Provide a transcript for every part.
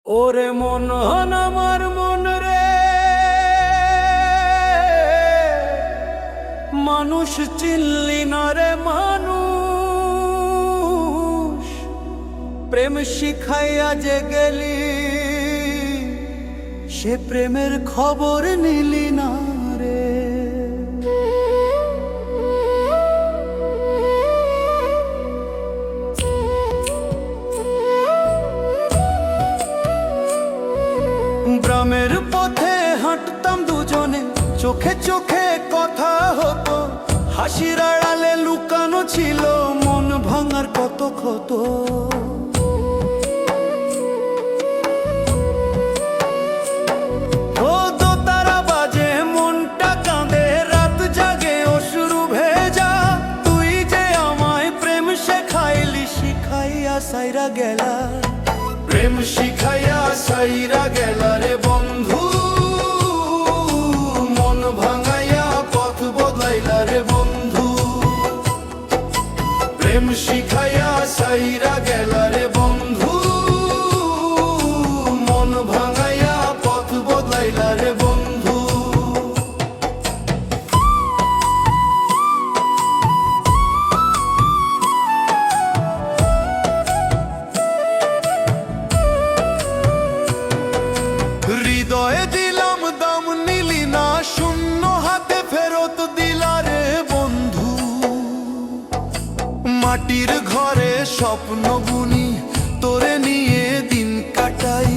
ওরে মন আমার মন রে, মানুষ চিনলি না রে মানুষ, প্রেম শিখাইয়া যে গেলি সে প্রেমের খবর নিলি না রে। গ্রামের পথে হাঁটতাম দুজনে, চোখে চোখে কথা হতো, হাসির আড়ালে লুকানো ছিল মন ভাঙার কত ক্ষত। ও দোতারা বাজে মনটা কাঁদে, রাত জাগে অশ্রু ভেজা, তুই যে আমায় প্রেম শেখাইলি শিখাইয়া সাইরা গেলা, প্রেম শিখাইয়া সাইরা গেলা রে বন্ধু, মন ভাঙাইয়া পথ বদলাইলা রে বন্ধু, প্রেম শিখাইয়া সাইরা গেলা রে বন্ধু, মন ভাঙাইয়া পথ বদলাইলা রে বন্ধু। হৃদয়ে দিলাম দাম নিলি না, শূন্য হাতে ফেরত দিলা রে বন্ধু, মাটির ঘরে স্বপ্ন বুনি তোরে নিয়ে দিন কাটাই,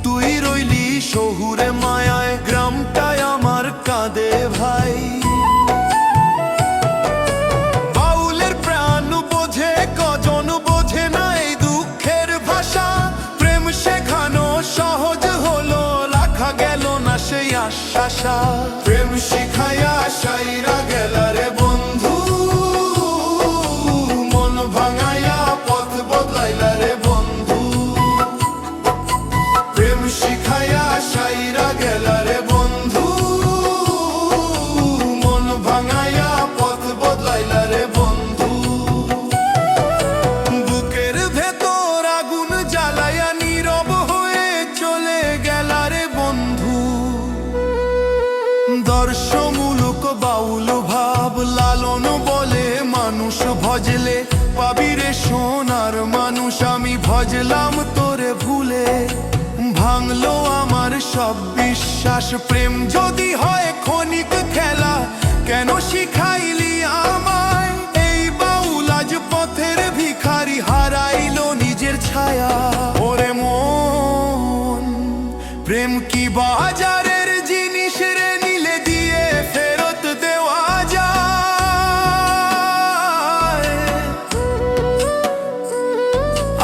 তুই রইলি শহুরে মায়ায়, গ্রামটায় আমার কাঁদে ভাই। বাউলের প্রাণ বোঝে কজন বোঝে না এই দুঃখের ভাষা, প্রেম শেখানো সহজ হলো রাখা গেল না সেই আশা, প্রেম শিখাইয়া সাইরা গেলা রে বন্ধু, মন ভাঙাইয়া পথ বদলাইলা রে বন্ধু, প্রেম শিখাইয়া সাইরা গেলা রে বন্ধু, মন ভাঙাইয়া পথ বদলাইলা রে বন্ধু। বুকের ভেতর আগুন জ্বালাইয়া নীরব হয়ে চলে গেলা রে বন্ধু, দর্শমূলক বাউল ভাব লালন বলে মানুষ ভজলে পাবি রে সোনার মানুষ, আমি ভজলাম তোরে ভুলে ভাঙলো আমার সব বিশ্বাস, প্রেম যদি হয় ক্ষণিক খেলা কেন শিখাইলি আমায়, এই বাউল আজ পথের ভিখারি হারাইলো নিজের ছায়া। ওরে মন প্রেম কি বাজারের জিনিস রে, নিলে দিয়ে ফেরত দেওয়া যায়,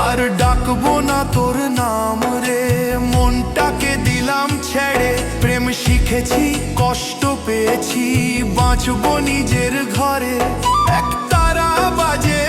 আর ডাকবো না তোর নাম রে, মনটাকে দিলাম ছেড়ে, প্রেম শিখেছি কষ্ট পেয়েছি, বাঁচবো নিজের ঘরে, এক তারা বাজে